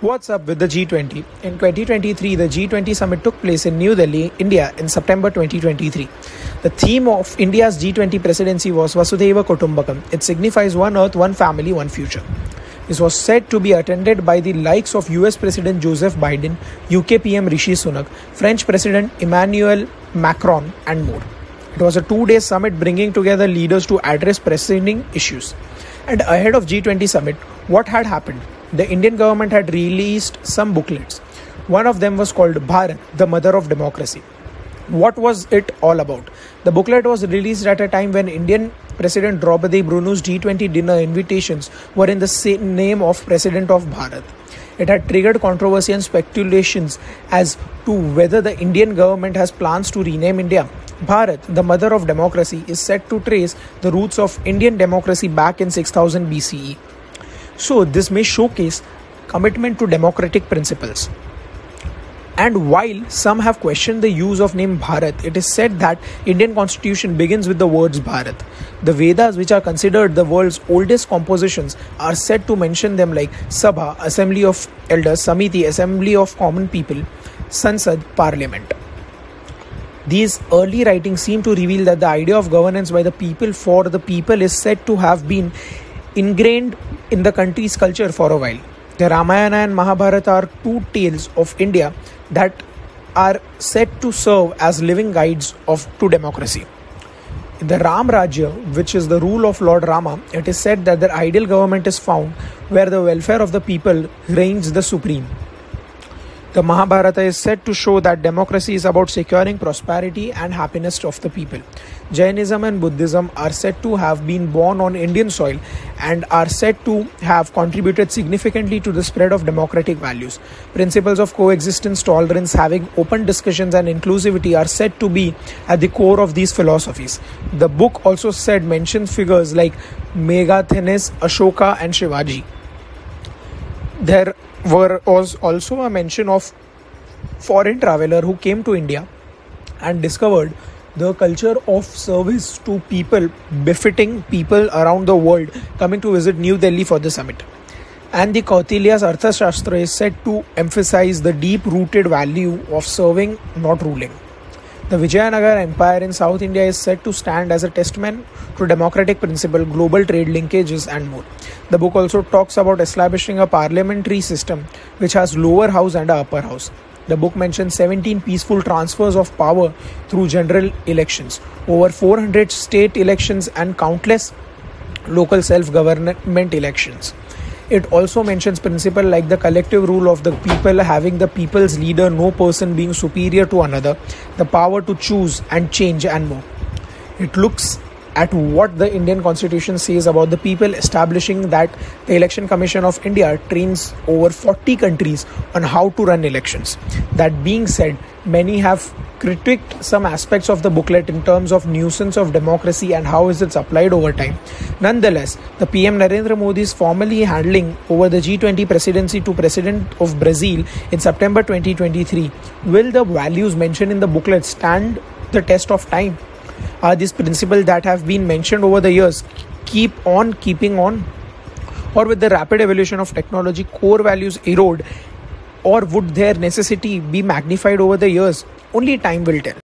What's up with the G20? In 2023, the G20 summit took place in New Delhi, India in September 2023. The theme of India's G20 presidency was Vasudhaiva Kutumbakam. It signifies one earth, one family, one future. This was said to be attended by the likes of US President Joseph Biden, UK PM Rishi Sunak, French President Emmanuel Macron and more. It was a 2-day summit bringing together leaders to address pressing issues. And ahead of G20 summit, what had happened? The Indian government had released some booklets. One of them was called Bharat, the Mother of Democracy. What was it all about? The booklet was released at a time when Indian President Draupadi Murmu's G20 dinner invitations were in the same name of President of Bharat. It had triggered controversy and speculations as to whether the Indian government has plans to rename India. Bharat, the Mother of Democracy, is said to trace the roots of Indian democracy back in 6000 BCE. So this may showcase commitment to democratic principles. And while some have questioned the use of name Bharat, it is said that Indian constitution begins with the words Bharat. The Vedas, which are considered the world's oldest compositions, are said to mention them like Sabha, Assembly of Elders, Samiti, Assembly of Common People, Sansad, Parliament. These early writings seem to reveal that the idea of governance by the people for the people is said to have been ingrained in the country's culture for a while. The Ramayana and Mahabharata are two tales of India that are said to serve as living guides to democracy. In the Ram Rajya, which is the rule of Lord Rama, it is said that the ideal government is found where the welfare of the people reigns the supreme. The Mahabharata is said to show that democracy is about securing prosperity and happiness of the people. Jainism and Buddhism are said to have been born on Indian soil and are said to have contributed significantly to the spread of democratic values. Principles of coexistence, tolerance, having open discussions and inclusivity are said to be at the core of these philosophies. The book also mentions figures like Megasthenes, Ashoka and Shivaji. There was also a mention of foreign traveler who came to India and discovered the culture of service to people befitting people around the world coming to visit New Delhi for the summit. And the Kautilya's Arthashastra is said to emphasize the deep-rooted value of serving, not ruling. The Vijayanagara Empire in South India is said to stand as a testament to democratic principle, global trade linkages and more. The book also talks about establishing a parliamentary system which has lower house and a upper house. The book mentions 17 peaceful transfers of power through general elections, over 400 state elections and countless local self-government elections. It also mentions principles like the collective rule of the people, having the people's leader, no person being superior to another, the power to choose and change and more. It looks at what the Indian Constitution says about the people, establishing that the Election Commission of India trains over 40 countries on how to run elections. That being said, many have critiqued some aspects of the booklet in terms of nuisance of democracy and how is it applied over time. Nonetheless, the PM Narendra Modi is formally handing over the G20 presidency to President of Brazil in September 2023. Will the values mentioned in the booklet stand the test of time? Are these principles that have been mentioned over the years keeping on? Or with the rapid evolution of technology, core values erode? Or would their necessity be magnified over the years? Only time will tell.